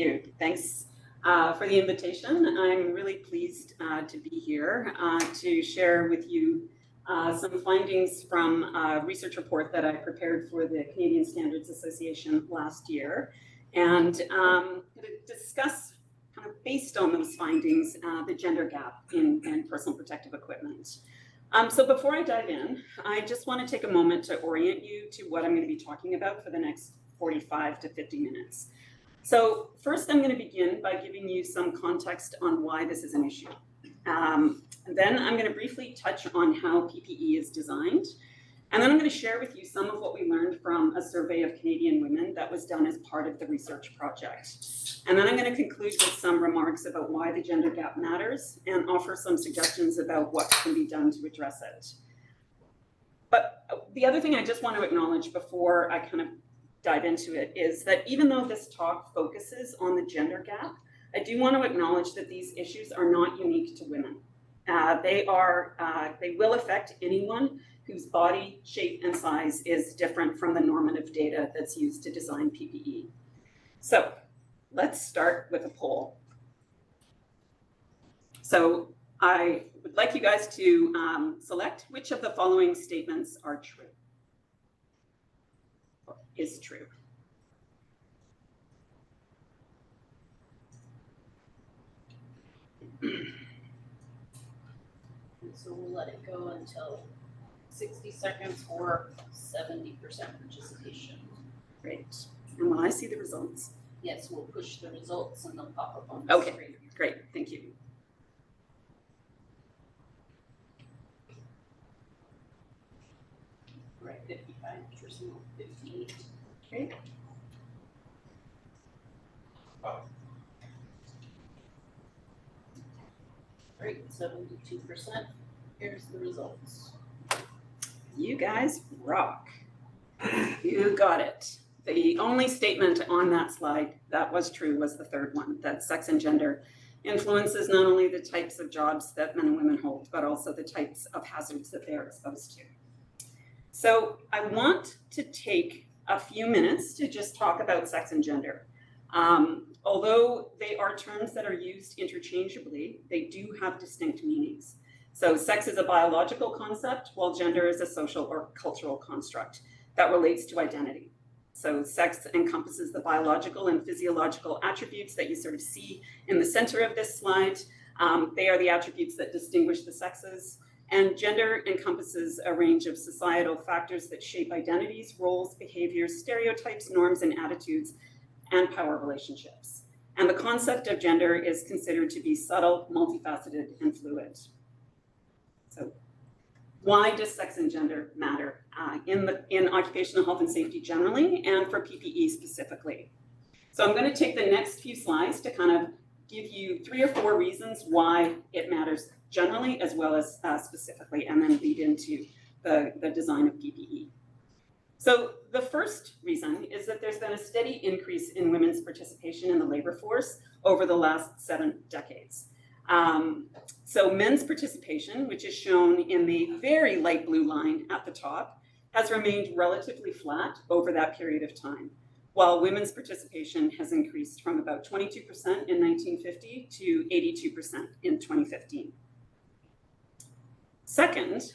you. Thanks for the invitation. I'm really pleased to be here to share with you some findings from a research report that I prepared for the Canadian Standards Association last year, and to discuss, kind of based on those findings, the gender gap in personal protective equipment. So before I dive in, I just want to take a moment to orient you to what I'm going to be talking about for the next 45 to 50 minutes. So first, I'm going to begin by giving you some context on why this is an issue. Then I'm going to briefly touch on how PPE is designed. And then I'm going to share with you some of what we learned from a survey of Canadian women that was done as part of the research project. And then I'm going to conclude with some remarks about why the gender gap matters and offer some suggestions about what can be done to address it. But the other thing I just want to acknowledge before I kind of dive into it is that even though this talk focuses on the gender gap, I do want to acknowledge that these issues are not unique to women. They will affect anyone whose body shape and size is different from the normative data that's used to design PPE. So let's start with a poll. So I would like you guys to select which of the following statements are true, or is true. So we'll let it go until 60 seconds or 70% participation. Great. And when I see the results? Yes, we'll push the results and they'll pop up on the Okay, screen. great. Thank you. Right, 55%, 58. Great. Great, 72%. Here's the results. You guys rock. You got it. The only statement on that slide that was true was the third one, that sex and gender influences not only the types of jobs that men and women hold, but also the types of hazards that they are exposed to. So I want to take a few minutes to just talk about sex and gender. Although they are terms that are used interchangeably, they do have distinct meanings. So sex is a biological concept, while gender is a social or cultural construct that relates to identity. So sex encompasses the biological and physiological attributes that you sort of see in the center of this slide. They are the attributes that distinguish the sexes. And gender encompasses a range of societal factors that shape identities, roles, behaviors, stereotypes, norms, and attitudes, and power relationships. And the concept of gender is considered to be subtle, multifaceted, and fluid. So why does sex and gender matter in occupational health and safety generally, and for PPE specifically? So I'm going to take the next few slides to kind of give you 3 or 4 reasons why it matters generally as well as specifically, and then lead into the design of PPE. So the first reason is that there's been a steady increase in women's participation in the labor force over the last 7 decades. So men's participation, which is shown in the very light blue line at the top, has remained relatively flat over that period of time, while women's participation has increased from about 22% in 1950 to 82% in 2015. Second,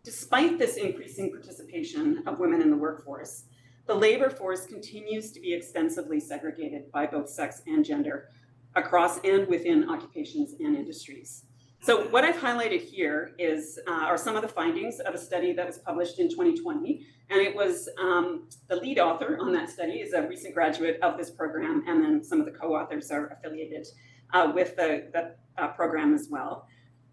despite this increasing participation of women in the workforce, the labor force continues to be extensively segregated by both sex and gender across and within occupations and industries. So what I've highlighted here are some of the findings of a study that was published in 2020, and it was the lead author on that study is a recent graduate of this program, and then some of the co-authors are affiliated with the program as well.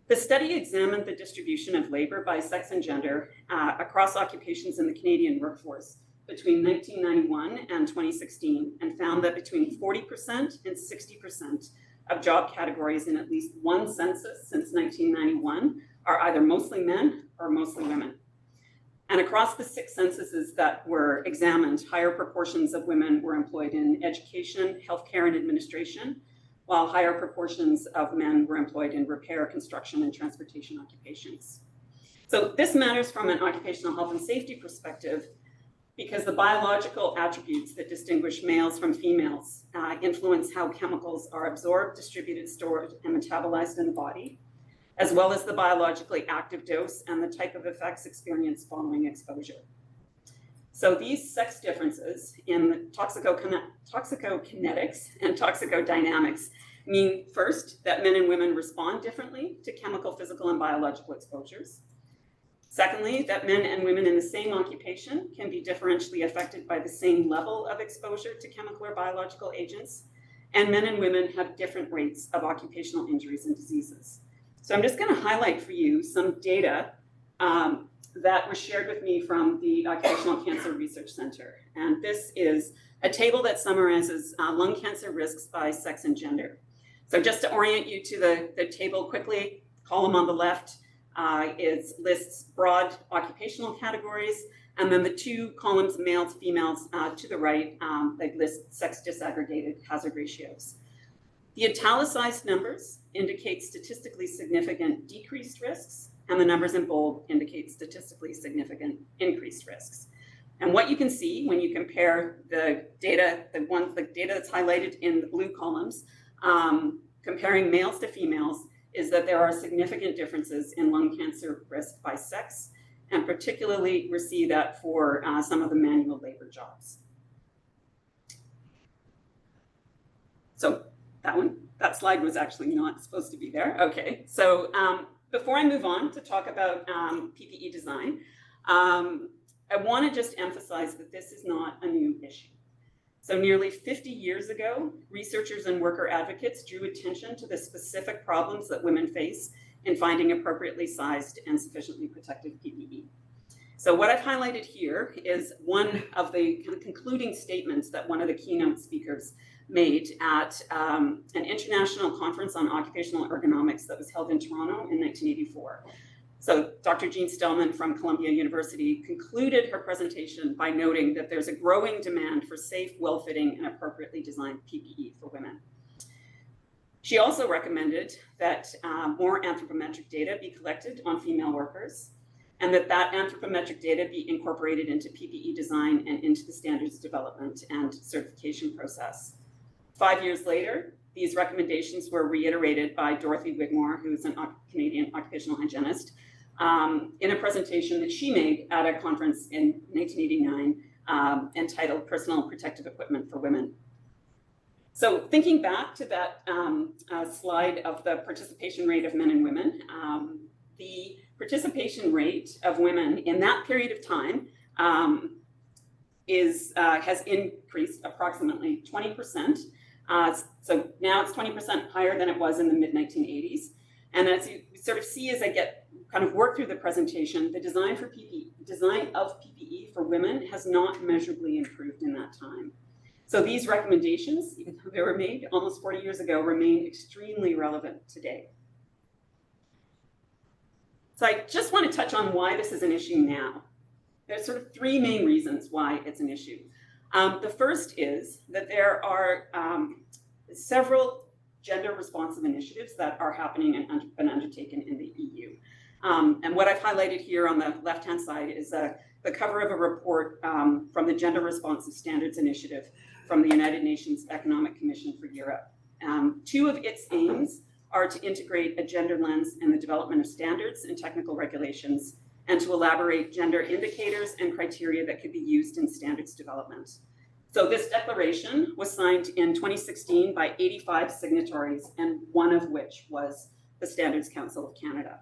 The study examined the distribution of labor by sex and gender across occupations in the Canadian workforce between 1991 and 2016, and found that between 40% and 60% of job categories in at least one census since 1991 are either mostly men or mostly women. And across the 6 censuses that were examined, higher proportions of women were employed in education, healthcare, and administration, while higher proportions of men were employed in repair, construction, and transportation occupations. So this matters from an occupational health and safety perspective, because the biological attributes that distinguish males from females influence how chemicals are absorbed, distributed, stored, and metabolized in the body, as well as the biologically active dose and the type of effects experienced following exposure. So these sex differences in the toxicokinetics and toxicodynamics mean, first, that men and women respond differently to chemical, physical, and biological exposures. Secondly, that men and women in the same occupation can be differentially affected by the same level of exposure to chemical or biological agents, and men and women have different rates of occupational injuries and diseases. So I'm just going to highlight for you some data that was shared with me from the Occupational Cancer Research Center. And this is a table that summarizes lung cancer risks by sex and gender. So just to orient you to the table quickly, column on the left lists broad occupational categories, and then the two columns, males, females, to the right, they list sex disaggregated hazard ratios. The italicized numbers indicate statistically significant decreased risks, and the numbers in bold indicate statistically significant increased risks. And what you can see when you compare the data, the data that's highlighted in the blue columns, comparing males to females, is that there are significant differences in lung cancer risk by sex, and particularly we see that for some of the manual labor jobs. So that slide was actually not supposed to be there. Okay, so before I move on to talk about PPE design, I want to just emphasize that this is not a new issue. So nearly 50 years ago, researchers and worker advocates drew attention to the specific problems that women face in finding appropriately sized and sufficiently protective PPE. So what I've highlighted here is one of the kind of concluding statements that one of the keynote speakers made at an international conference on occupational ergonomics that was held in Toronto in 1984. So Dr. Jean Stellman from Columbia University concluded her presentation by noting that there's a growing demand for safe, well-fitting, and appropriately designed PPE for women. She also recommended that more anthropometric data be collected on female workers, and that anthropometric data be incorporated into PPE design and into the standards development and certification process. 5 years later, these recommendations were reiterated by Dorothy Wigmore, who's a Canadian occupational hygienist, in a presentation that she made at a conference in 1989 entitled Personal Protective Equipment for Women. So thinking back to that slide of the participation rate of men and women, the participation rate of women in that period of time has increased approximately 20%. So now it's 20% higher than it was in the mid-1980s. And as you sort of see as I kind of work through the presentation, the design of PPE for women has not measurably improved in that time. So these recommendations, even though they were made almost 40 years ago, remain extremely relevant today. So I just want to touch on why this is an issue now. There's sort of three main reasons why it's an issue. The first is that there are several gender responsive initiatives that are happening and been undertaken in the EU. And what I've highlighted here on the left-hand side is the cover of a report from the Gender Responsive Standards Initiative from the United Nations Economic Commission for Europe. Two of its aims are to integrate a gender lens in the development of standards and technical regulations, and to elaborate gender indicators and criteria that could be used in standards development. So this declaration was signed in 2016 by 85 signatories, and one of which was the Standards Council of Canada.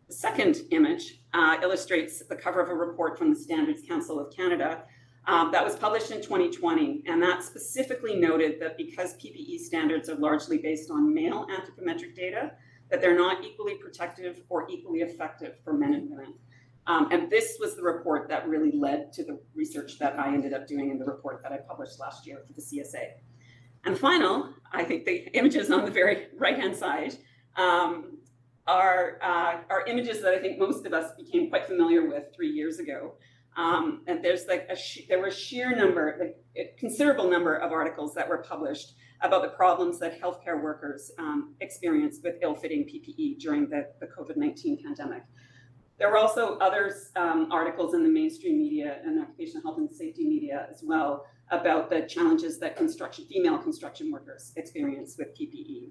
The second image illustrates the cover of a report from the Standards Council of Canada that was published in 2020, and that specifically noted that because PPE standards are largely based on male anthropometric data, that they're not equally protective or equally effective for men and women. And this was the report that really led to the research that I ended up doing in the report that I published last year for the CSA. And the final, I think the images on the very right-hand side are images that I think most of us became quite familiar with 3 years ago. And there's like there were a considerable number of articles that were published about the problems that healthcare workers experienced with ill-fitting PPE during the COVID-19 pandemic. There were also other articles in the mainstream media and occupational health and safety media as well about the challenges that female construction workers experience with PPE.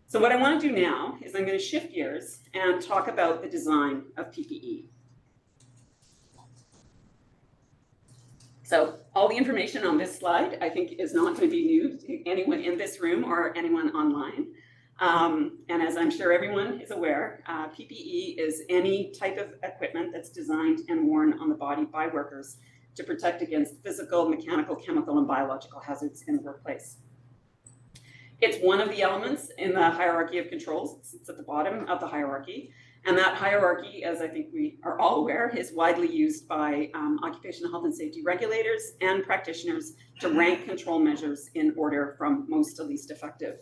So what I want to do now is I'm going to shift gears and talk about the design of PPE. So all the information on this slide, I think, is not going to be new to anyone in this room or anyone online. And as I'm sure everyone is aware, PPE is any type of equipment that's designed and worn on the body by workers to protect against physical, mechanical, chemical, and biological hazards in the workplace. It's one of the elements in the hierarchy of controls. It's at the bottom of the hierarchy. And that hierarchy, as I think we are all aware, is widely used by occupational health and safety regulators and practitioners to rank control measures in order from most to least effective.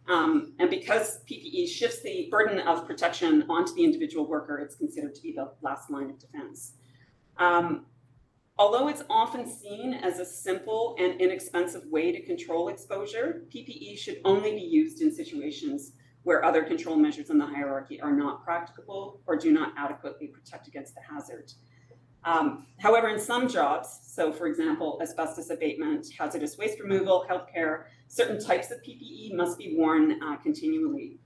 And because PPE shifts the burden of protection onto the individual worker, it's considered to be the last line of defense. Although it's often seen as a simple and inexpensive way to control exposure, PPE should only be used in situations where other control measures in the hierarchy are not practicable or do not adequately protect against the hazard. However, in some jobs, so for example, asbestos abatement, hazardous waste removal, healthcare, certain types of PPE must be worn continually.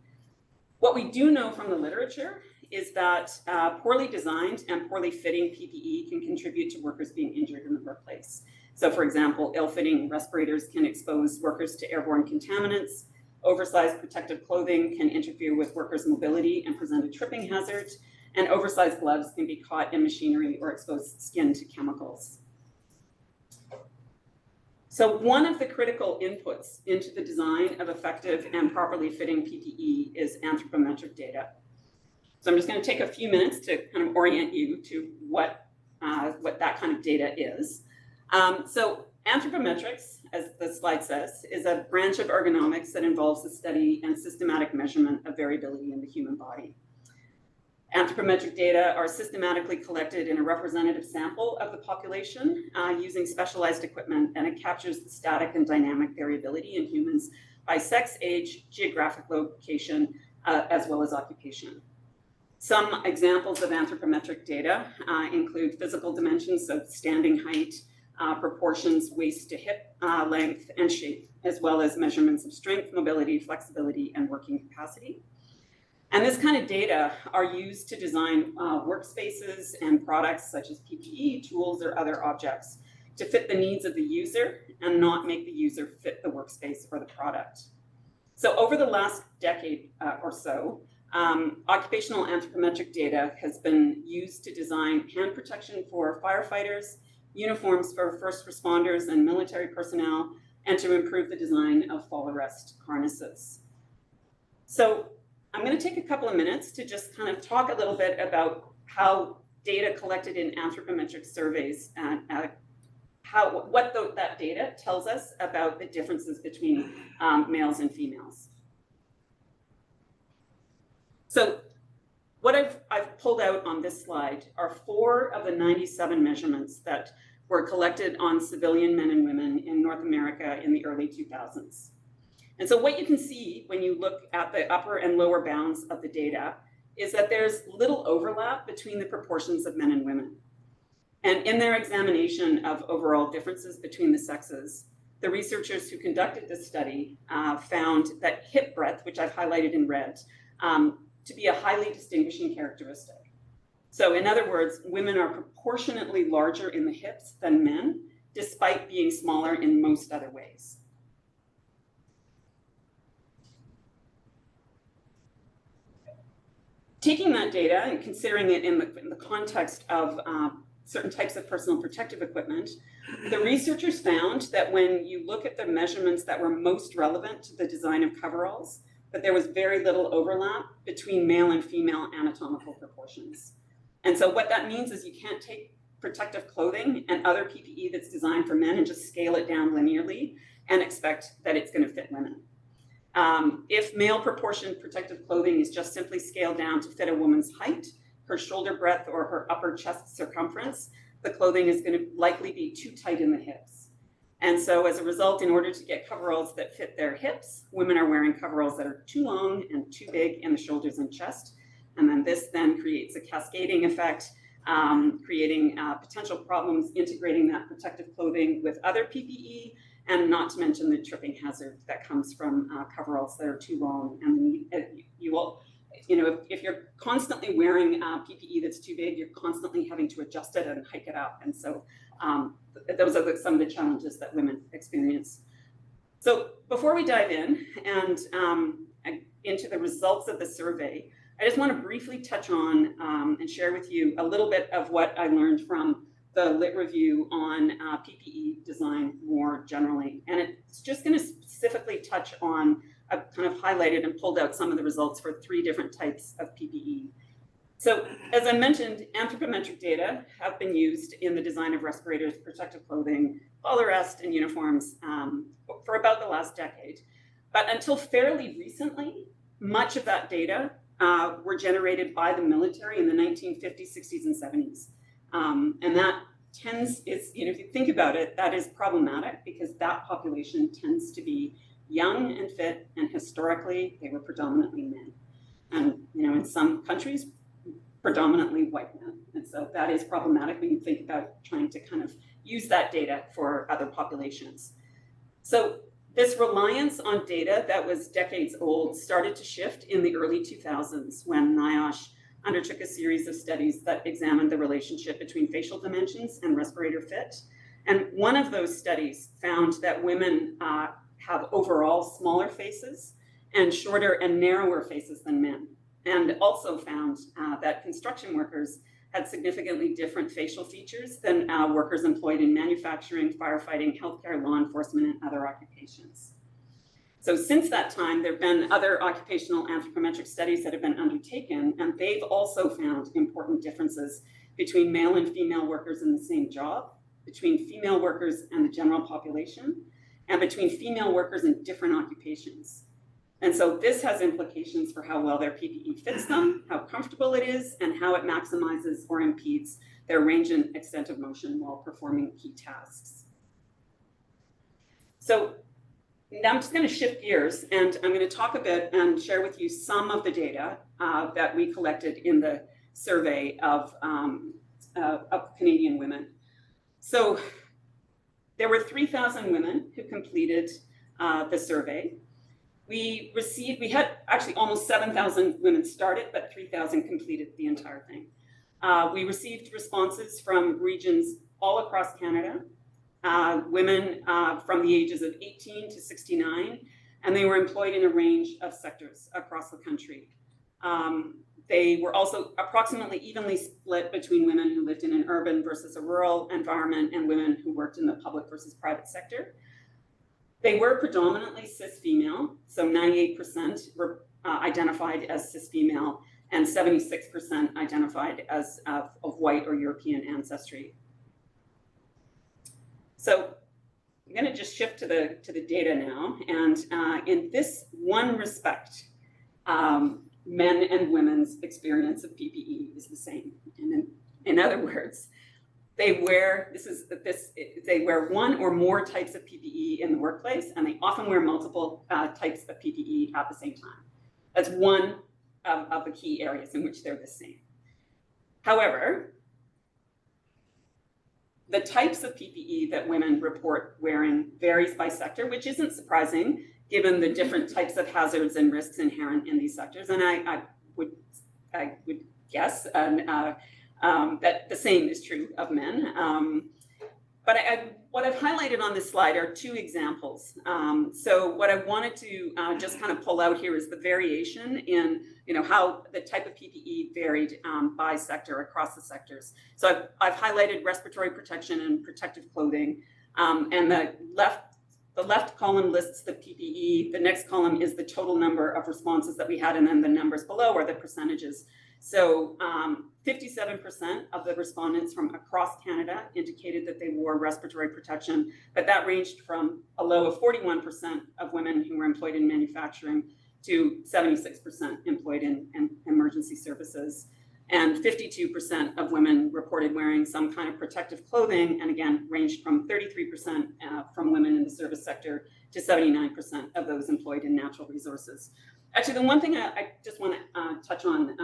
What we do know from the literature is that poorly designed and poorly fitting PPE can contribute to workers being injured in the workplace. So for example, ill-fitting respirators can expose workers to airborne contaminants. Oversized protective clothing can interfere with workers' mobility and present a tripping hazard. And oversized gloves can be caught in machinery or expose skin to chemicals. So one of the critical inputs into the design of effective and properly fitting PPE is anthropometric data. So I'm just going to take a few minutes to kind of orient you to what that kind of data is. So anthropometrics, as the slide says, is a branch of ergonomics that involves the study and systematic measurement of variability in the human body. Anthropometric data are systematically collected in a representative sample of the population using specialized equipment, and it captures the static and dynamic variability in humans by sex, age, geographic location, as well as occupation. Some examples of anthropometric data include physical dimensions, so standing height, proportions, waist to hip length and shape, as well as measurements of strength, mobility, flexibility, and working capacity. And this kind of data are used to design workspaces and products such as PPE, tools, or other objects to fit the needs of the user and not make the user fit the workspace or the product. So over the last decade or so, occupational anthropometric data has been used to design hand protection for firefighters, uniforms for first responders and military personnel, and to improve the design of fall arrest harnesses. So I'm going to take a couple of minutes to just kind of talk a little bit about how data collected in anthropometric surveys and what that data tells us about the differences between males and females. So what I've pulled out on this slide are 4 of the 97 measurements that were collected on civilian men and women in North America in the early 2000s. And so what you can see when you look at the upper and lower bounds of the data is that there's little overlap between the proportions of men and women. And in their examination of overall differences between the sexes, the researchers who conducted this study found that hip breadth, which I've highlighted in red, to be a highly distinguishing characteristic. So in other words, women are proportionately larger in the hips than men, despite being smaller in most other ways. Taking that data and considering it in the context of certain types of personal protective equipment, the researchers found that when you look at the measurements that were most relevant to the design of coveralls, that there was very little overlap between male and female anatomical proportions. And so what that means is you can't take protective clothing and other PPE that's designed for men and just scale it down linearly and expect that it's going to fit women. If male proportion protective clothing is just simply scaled down to fit a woman's height, her shoulder breadth, or her upper chest circumference, the clothing is going to likely be too tight in the hips. And so as a result, in order to get coveralls that fit their hips, women are wearing coveralls that are too long and too big in the shoulders and chest, And then this then creates a cascading effect, creating potential problems integrating that protective clothing with other PPE, and not to mention the tripping hazard that comes from coveralls that are too long. And you will, if you're constantly wearing PPE that's too big, you're constantly having to adjust it and hike it up. And so those are some of the challenges that women experience. So before we dive in and into the results of the survey, I just want to briefly touch on and share with you a little bit of what I learned from the lit review on PPE design more generally. And it's just going to specifically touch on, I've kind of highlighted and pulled out some of the results for 3 different types of PPE. So as I mentioned, anthropometric data have been used in the design of respirators, protective clothing, fall arrest, and uniforms for about the last decade. But until fairly recently, much of that data were generated by the military in the 1950s, 60s, and 70s. And that if you think about it, that is problematic because that population tends to be young and fit, and historically they were predominantly men. And in some countries, predominantly white men. And so that is problematic when you think about trying to kind of use that data for other populations. So this reliance on data that was decades old started to shift in the early 2000s when NIOSH undertook a series of studies that examined the relationship between facial dimensions and respirator fit. And one of those studies found that women have overall smaller faces and shorter and narrower faces than men, and also found that construction workers had significantly different facial features than workers employed in manufacturing, firefighting, healthcare, law enforcement, and other occupations. So since that time, there have been other occupational anthropometric studies that have been undertaken, and they've also found important differences between male and female workers in the same job, between female workers and the general population, and between female workers in different occupations. And so this has implications for how well their PPE fits them, how comfortable it is, and how it maximizes or impedes their range and extent of motion while performing key tasks. So now I'm just going to shift gears, and I'm going to talk a bit and share with you some of the data that we collected in the survey of Canadian women. So there were 3,000 women who completed the survey. We had actually almost 7,000 women started, but 3,000 completed the entire thing. We received responses from regions all across Canada, women from the ages of 18 to 69, and they were employed in a range of sectors across the country. They were also approximately evenly split between women who lived in an urban versus a rural environment and women who worked in the public versus private sector. They were predominantly cis female, so 98% were identified as cis female and 76% identified as of white or European ancestry. So I'm going to just shift to the data now, and in this one respect, men and women's experience of PPE is the same. And in other words, they wear one or more types of PPE in the workplace, and they often wear multiple types of PPE at the same time. That's one of the key areas in which they're the same. However, the types of PPE that women report wearing varies by sector, which isn't surprising given the different types of hazards and risks inherent in these sectors. And I would guess that the same is true of men. But what I've highlighted on this slide are 2 examples. So what I wanted to just kind of pull out here is the variation in how the type of PPE varied by sector across the sectors. So I've highlighted respiratory protection and protective clothing, and the left column lists the PPE. The next column is the total number of responses that we had, and then the numbers below are the percentages. So 57% of the respondents from across Canada indicated that they wore respiratory protection, but that ranged from a low of 41% of women who were employed in manufacturing to 76% employed in emergency services. And 52% of women reported wearing some kind of protective clothing, and again, ranged from 33% from women in the service sector to 79% of those employed in natural resources. Actually, the one thing I just want to touch on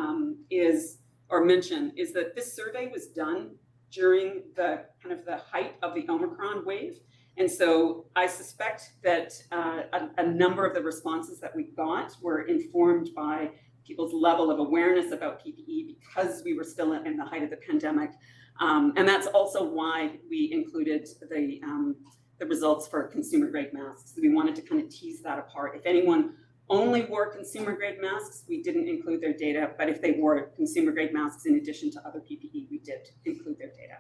mention is that this survey was done during the kind of the height of the Omicron wave. And so I suspect that a number of the responses that we got were informed by people's level of awareness about PPE because we were still in the height of the pandemic. And that's also why we included the results for consumer grade masks. We wanted to kind of tease that apart. If anyone only wore consumer grade masks, we didn't include their data, but if they wore consumer grade masks in addition to other PPE, we did include their data.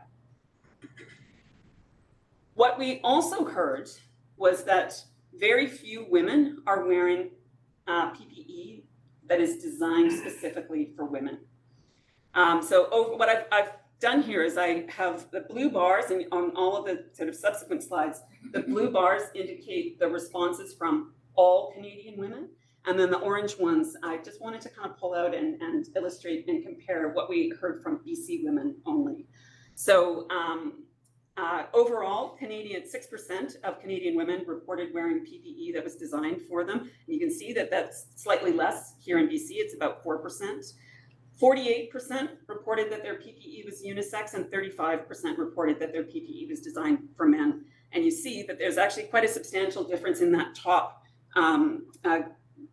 What we also heard was that very few women are wearing PPE that is designed specifically for women. What I've done here is I have the blue bars, and on all of the sort of subsequent slides, the blue bars indicate the responses from all Canadian women. And then the orange ones, I just wanted to kind of pull out and illustrate and compare what we heard from BC women only. So overall, 6% of Canadian women reported wearing PPE that was designed for them. And you can see that that's slightly less here in BC, it's about 4%. 48% reported that their PPE was unisex, and 35% reported that their PPE was designed for men. And you see that there's actually quite a substantial difference in that top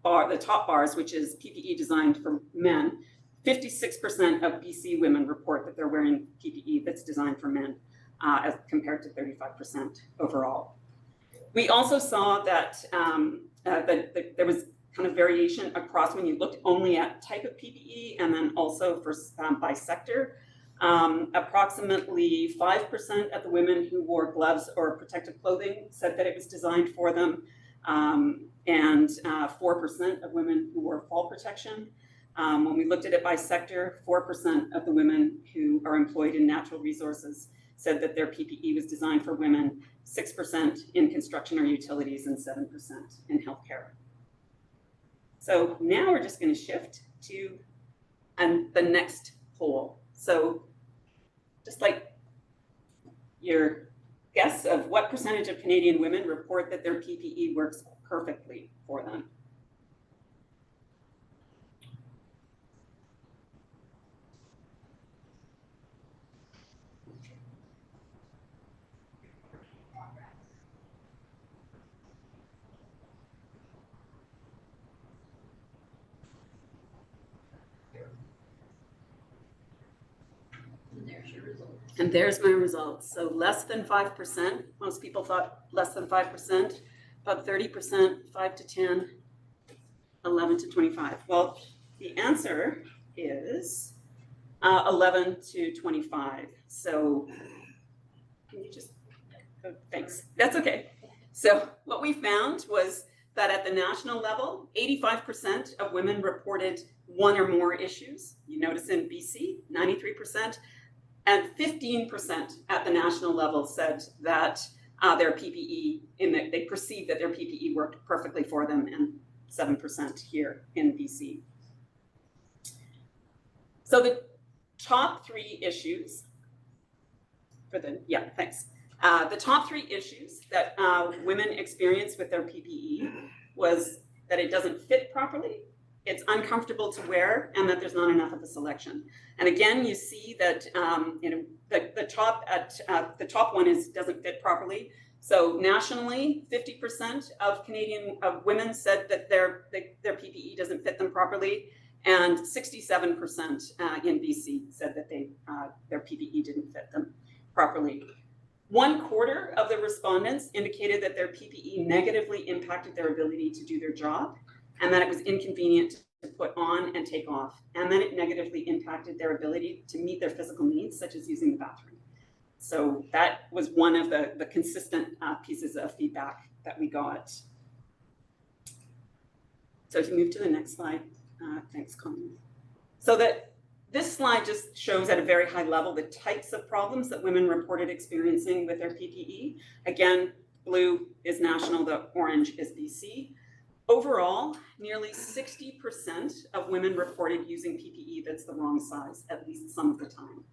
the top bars, which is PPE designed for men. 56% of BC women report that they're wearing PPE that's designed for men, as compared to 35% overall. We also saw that, that there was kind of variation across when you looked only at type of PPE and then also for by sector. Approximately 5% of the women who wore gloves or protective clothing said that it was designed for them, and 4% of women who wore fall protection. When we looked at it by sector, 4% of the women who are employed in natural resources said that their PPE was designed for women, 6% in construction or utilities, and 7% in healthcare. So now we're just going to shift to the next poll. So just like your guess of what percentage of Canadian women report that their PPE works perfectly for them. And there's my results. So less than 5%. Most people thought less than 5%. About 30%, 5 to 10, 11 to 25. Well, the answer is 11 to 25. So can you just, oh, thanks. That's okay. So what we found was that at the national level, 85% of women reported one or more issues. You notice in BC, 93%. And 15% at the national level said that their PPE, they perceived that their PPE worked perfectly for them, and 7% here in BC. So the top three issues the top three issues that women experience with their PPE was that it doesn't fit properly, it's uncomfortable to wear, and that there's not enough of a selection. And again, you see that the top one doesn't fit properly. So nationally, 50% of women said that their PPE doesn't fit them properly, and 67% in BC said that their PPE didn't fit them properly. 1/4 of the respondents indicated that their PPE negatively impacted their ability to do their job, and that it was inconvenient to put on and take off, and then it negatively impacted their ability to meet their physical needs, such as using the bathroom. So that was one of the consistent pieces of feedback that we got. So if you move to the next slide, thanks, Colin. So this slide just shows at a very high level the types of problems that women reported experiencing with their PPE. Again, blue is national, the orange is BC. Overall, nearly 60% of women reported using PPE that's the wrong size, at least some of the time.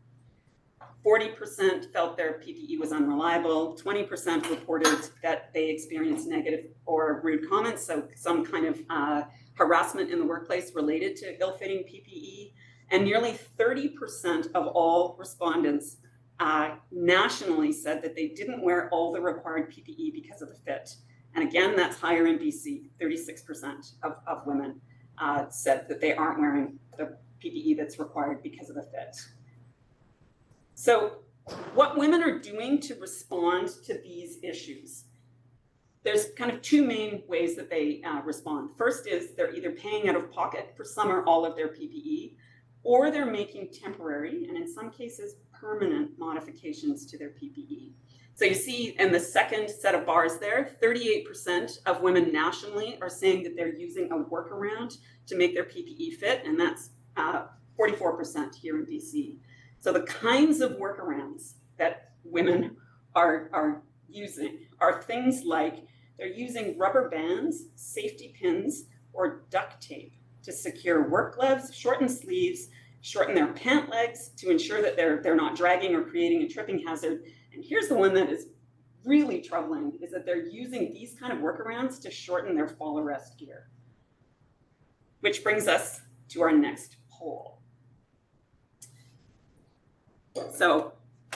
40% felt their PPE was unreliable, 20% reported that they experienced negative or rude comments, so some kind of harassment in the workplace related to ill-fitting PPE, and nearly 30% of all respondents nationally said that they didn't wear all the required PPE because of the fit. And again, that's higher in BC. 36% of women said that they aren't wearing the PPE that's required because of the fit. So what women are doing to respond to these issues, there's kind of two main ways that they respond. First is they're either paying out of pocket for some or all of their PPE, or they're making temporary, and in some cases, permanent modifications to their PPE. So you see in the second set of bars there, 38% of women nationally are saying that they're using a workaround to make their PPE fit, and that's 44% here in BC. So the kinds of workarounds that women are using are things like they're using rubber bands, safety pins, or duct tape to secure work gloves, shorten sleeves, shorten their pant legs to ensure that they're not dragging or creating a tripping hazard. And here's the one that is really troubling, is that they're using these kind of workarounds to shorten their fall arrest gear. Which brings us to our next poll. So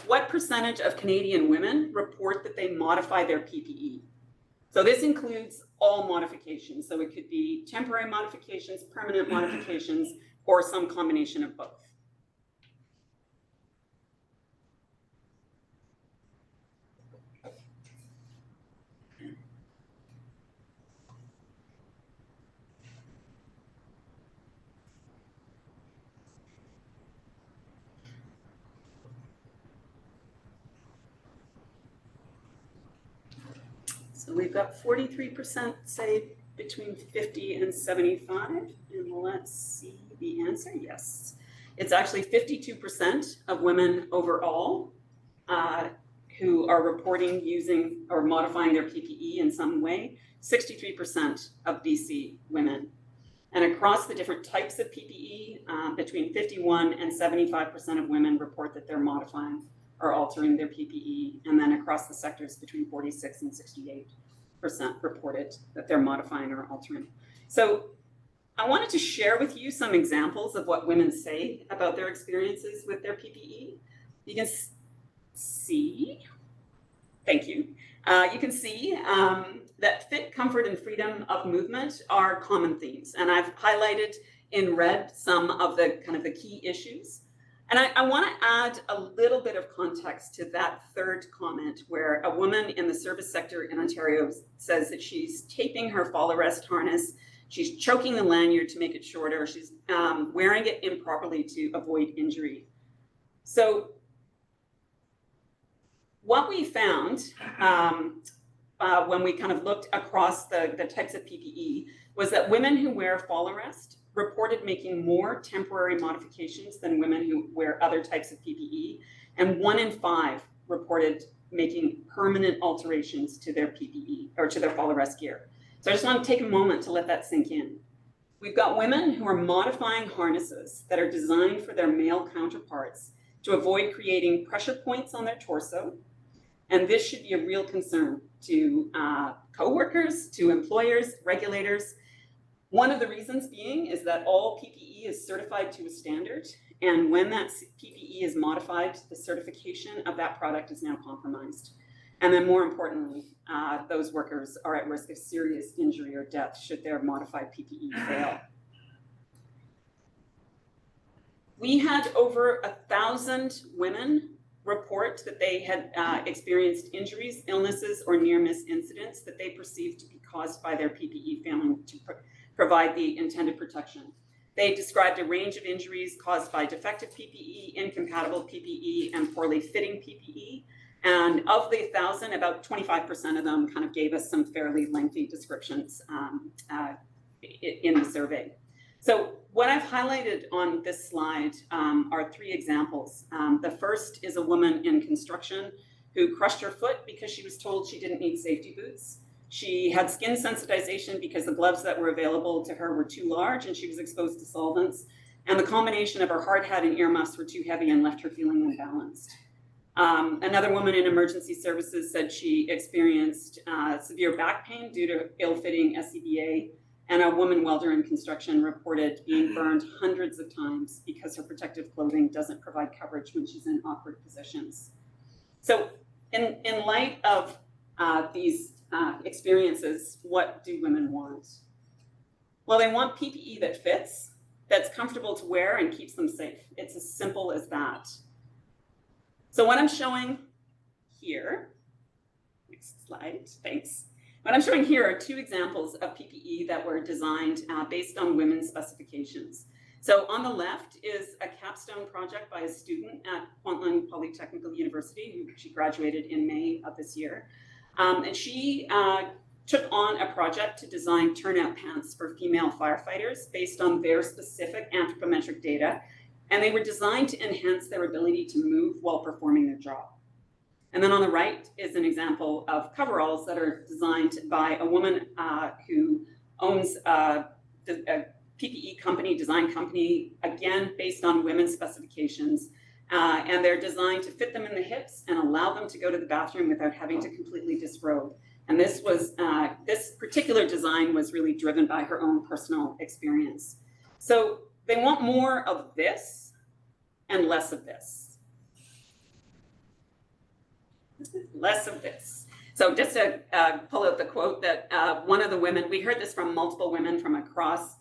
what percentage of Canadian women report that they modify their PPE? So this includes all modifications. So it could be temporary modifications, permanent modifications, or some combination of both. So we've got 43% say between 50 and 75, and let's see the answer. Yes, it's actually 52% of women overall who are reporting using or modifying their PPE in some way, 63% of BC women. And across the different types of PPE, between 51 and 75% of women report that they're modifying or altering their PPE, and then across the sectors between 46 and 68% reported that they're modifying or altering. So I wanted to share with you some examples of what women say about their experiences with their PPE. You can see, thank you. You can see that fit, comfort, and freedom of movement are common themes. And I've highlighted in red some of the kind of the key issues. And I want to add a little bit of context to that third comment, where a woman in the service sector in Ontario says that she's taping her fall arrest harness, she's choking the lanyard to make it shorter, she's wearing it improperly to avoid injury. So what we found when we kind of looked across the types of PPE was that women who wear fall arrest reported making more temporary modifications than women who wear other types of PPE, and 1 in 5 reported making permanent alterations to their PPE or to their fall arrest gear. So I just want to take a moment to let that sink in. We've got women who are modifying harnesses that are designed for their male counterparts to avoid creating pressure points on their torso, and this should be a real concern to coworkers, to employers, regulators. One of the reasons being is that all PPE is certified to a standard, and when that PPE is modified, the certification of that product is now compromised. And then more importantly, those workers are at risk of serious injury or death should their modified PPE fail. We had over 1,000 women report that they had experienced injuries, illnesses, or near-miss incidents that they perceived to be caused by their PPE failing to provide the intended protection. They described a range of injuries caused by defective PPE, incompatible PPE, and poorly fitting PPE. And of the 1,000, about 25% of them kind of gave us some fairly lengthy descriptions in the survey. So what I've highlighted on this slide are 3 examples. The first is a woman in construction who crushed her foot because she was told she didn't need safety boots. She had skin sensitization because the gloves that were available to her were too large and she was exposed to solvents. And the combination of her hard hat and ear muffs were too heavy and left her feeling unbalanced. Another woman in emergency services said she experienced severe back pain due to ill-fitting SCBA, and a woman welder in construction reported being burned hundreds of times because her protective clothing doesn't provide coverage when she's in awkward positions. So in light of these experiences, what do women want? Well, they want PPE that fits, that's comfortable to wear and keeps them safe. It's as simple as that. So what I'm showing here, next slide, thanks. What I'm showing here are two examples of PPE that were designed based on women's specifications. So on the left is a capstone project by a student at Kwantlen Polytechnical University. She graduated in May of this year. And she took on a project to design turnout pants for female firefighters based on their specific anthropometric data. And they were designed to enhance their ability to move while performing their job. And then on the right is an example of coveralls that are designed by a woman who owns a PPE company, design company, again, based on women's specifications. And they're designed to fit them in the hips and allow them to go to the bathroom without having to completely disrobe. And this particular design was really driven by her own personal experience. So they want more of this and less of this. Less of this. So just to pull out the quote that one of the women, we heard this from multiple women from across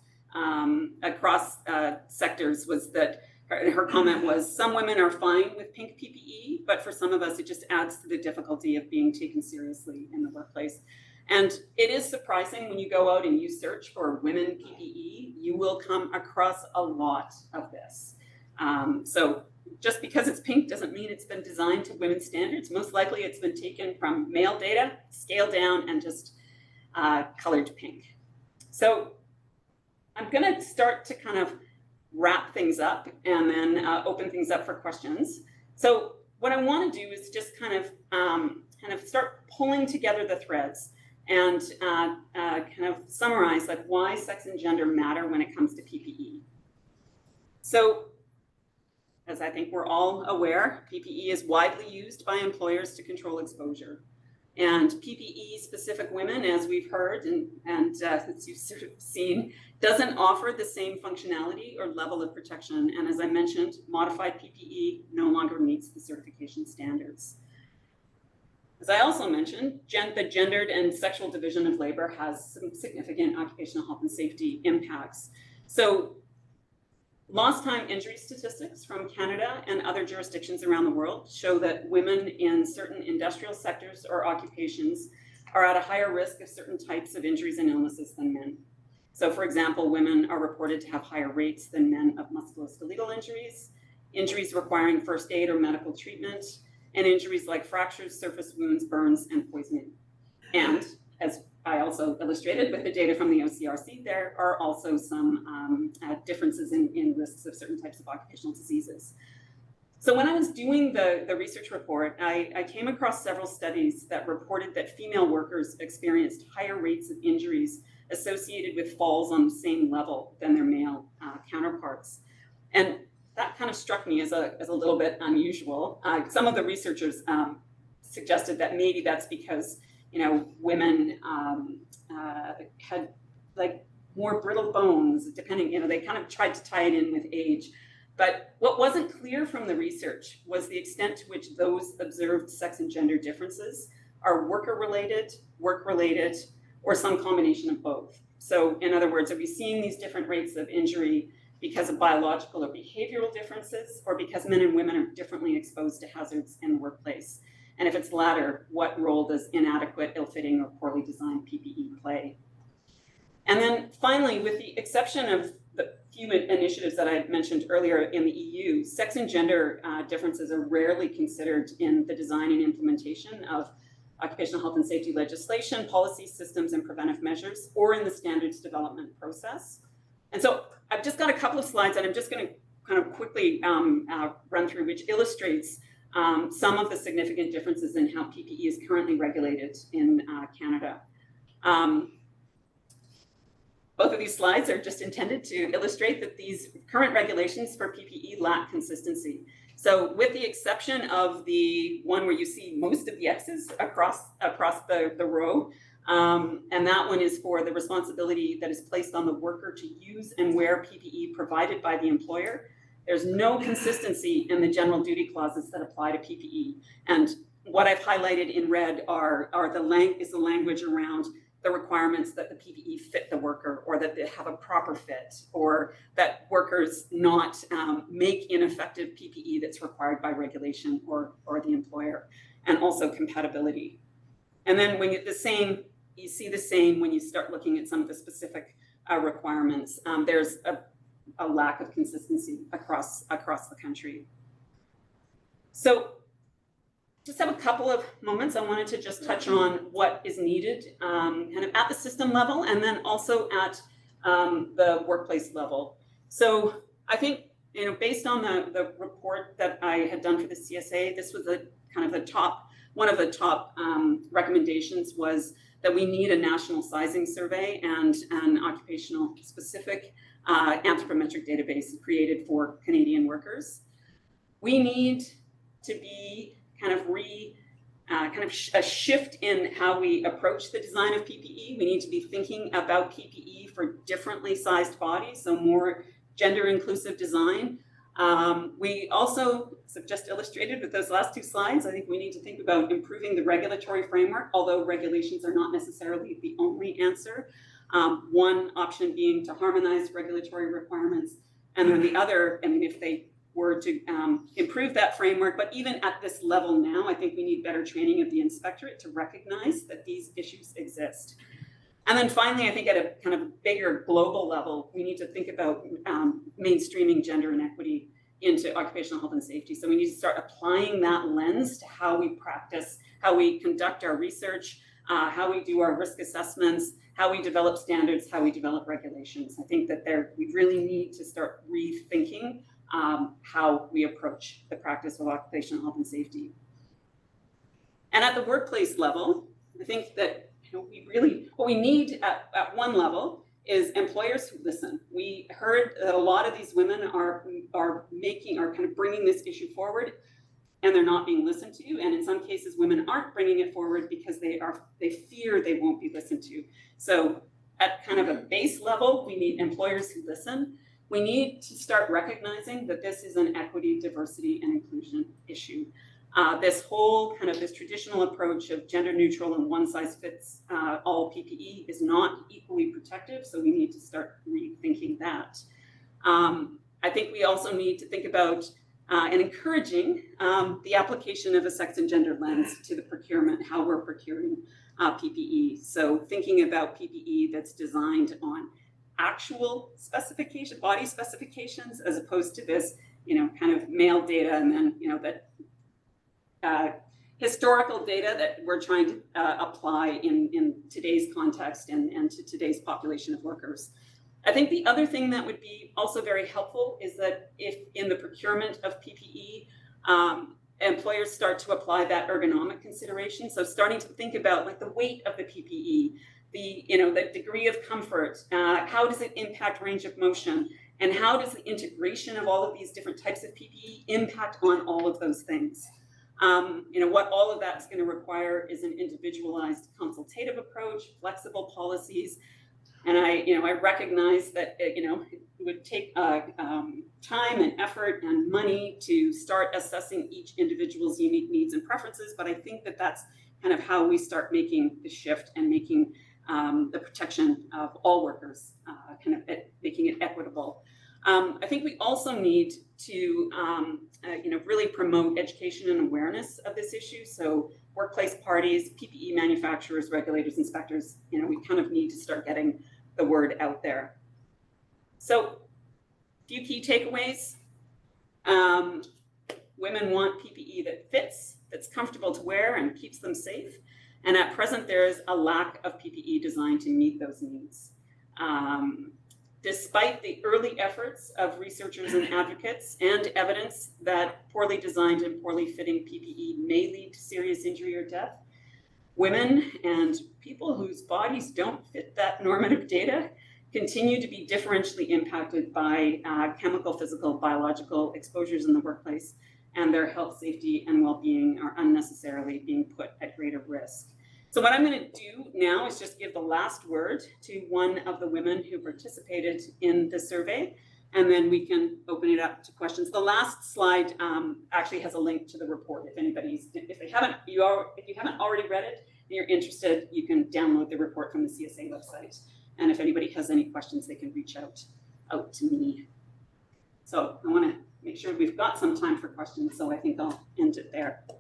sectors, was that her comment was, some women are fine with pink PPE, but for some of us, it just adds to the difficulty of being taken seriously in the workplace. And it is surprising when you go out and you search for women PPE, you will come across a lot of this. So just because it's pink doesn't mean it's been designed to women's standards. Most likely it's been taken from male data, scaled down, and just colored pink. So I'm gonna start to kind of wrap things up and then open things up for questions. So what I want to do is just kind of start pulling together the threads and kind of summarize like why sex and gender matter when it comes to PPE. So as I think we're all aware, PPE is widely used by employers to control exposure. And PPE specific women, as we've heard and as you've sort of seen, doesn't offer the same functionality or level of protection. And as I mentioned, modified PPE no longer meets the certification standards. As I also mentioned, the gendered and sexual division of labor has some significant occupational health and safety impacts. So lost time injury statistics from Canada and other jurisdictions around the world show that women in certain industrial sectors or occupations are at a higher risk of certain types of injuries and illnesses than men. So for example, women are reported to have higher rates than men of musculoskeletal injuries, injuries requiring first aid or medical treatment, and injuries like fractures, surface wounds, burns, and poisoning. And as I also illustrated with the data from the OCRC, there are also some differences in risks of certain types of occupational diseases. So when I was doing the research report, I came across several studies that reported that female workers experienced higher rates of injuries associated with falls on the same level than their male counterparts. And that kind of struck me as a little bit unusual. Some of the researchers suggested that maybe that's because women had like more brittle bones, depending, they kind of tried to tie it in with age. But what wasn't clear from the research was the extent to which those observed sex and gender differences are work-related, or some combination of both. So in other words, are we seeing these different rates of injury because of biological or behavioral differences, or because men and women are differently exposed to hazards in the workplace? And if it's the latter, what role does inadequate, ill-fitting, or poorly designed PPE play? And then finally, with the exception of the few initiatives that I mentioned earlier in the EU, sex and gender differences are rarely considered in the design and implementation of occupational health and safety legislation, policy systems, and preventive measures, or in the standards development process. And so I've just got a couple of slides that I'm just going to kind of quickly run through, which illustrates some of the significant differences in how PPE is currently regulated in Canada. Both of these slides are just intended to illustrate that these current regulations for PPE lack consistency. So with the exception of the one where you see most of the X's across the row, and that one is for the responsibility that is placed on the worker to use and wear PPE provided by the employer. There's no consistency in the general duty clauses that apply to PPE. And what I've highlighted in red is the language around the requirements that the PPE fit the worker, or that they have a proper fit, or that workers not make ineffective PPE that's required by regulation or the employer, and also compatibility. And then when you see the same when you start looking at some of the specific requirements. There's a lack of consistency across the country. So just have a couple of moments. I wanted to just touch on what is needed kind of at the system level, and then also at the workplace level. So I think, based on the report that I had done for the CSA, this was one of the top recommendations was that we need a national sizing survey and an occupational specific anthropometric database created for Canadian workers. We need to be a shift in how we approach the design of PPE. We need to be thinking about PPE for differently sized bodies, so more gender inclusive design. We also, so just illustrated with those last two slides, I think we need to think about improving the regulatory framework, although regulations are not necessarily the only answer. One option being to harmonize regulatory requirements, and then the other, if they were to improve that framework, but even at this level now, I think we need better training of the inspectorate to recognize that these issues exist. And then finally, I think at a kind of bigger global level, we need to think about mainstreaming gender inequity into occupational health and safety. So we need to start applying that lens to how we practice, how we conduct our research, how we do our risk assessments, how we develop standards, how we develop regulations. I think that we really need to start rethinking how we approach the practice of occupational health and safety. And at the workplace level, I think that what we need at one level is employers who listen. We heard that a lot of these women are kind of bringing this issue forward, and they're not being listened to. And in some cases, women aren't bringing it forward because they fear they won't be listened to. So at kind of a base level, we need employers who listen. We need to start recognizing that this is an equity, diversity, and inclusion issue. This whole this traditional approach of gender neutral and one size fits all PPE is not equally protective, so we need to start rethinking that. I think we also need to think about and encouraging the application of a sex and gender lens to the procurement, how we're procuring PPE. So thinking about PPE that's designed on actual specification, body specifications, as opposed to this, kind of male data, and then, that historical data that we're trying to apply in today's context and to today's population of workers. I think the other thing that would be also very helpful is that if in the procurement of PPE, employers start to apply that ergonomic consideration. So starting to think about the weight of the PPE, the degree of comfort, how does it impact range of motion, and how does the integration of all of these different types of PPE impact on all of those things? What all of that's going to require is an individualized consultative approach, flexible policies. And I recognize that it would take time and effort and money to start assessing each individual's unique needs and preferences, but I think that that's kind of how we start making the shift and making the protection of all workers, making it equitable. I think we also need to really promote education and awareness of this issue. So workplace parties, PPE manufacturers, regulators, inspectors, we kind of need to start getting the word out there. So a few key takeaways. Women want PPE that fits, that's comfortable to wear and keeps them safe. And at present, there is a lack of PPE designed to meet those needs. Despite the early efforts of researchers and advocates and evidence that poorly designed and poorly fitting PPE may lead to serious injury or death, women and people whose bodies don't fit that normative data continue to be differentially impacted by chemical, physical, biological exposures in the workplace, and their health, safety, and well-being are unnecessarily being put at greater risk. So what I'm going to do now is just give the last word to one of the women who participated in the survey, and then we can open it up to questions. The last slide actually has a link to the report. If you haven't already read it and you're interested, you can download the report from the CSA website. And if anybody has any questions, they can reach out to me. So I want to make sure we've got some time for questions, so I think I'll end it there.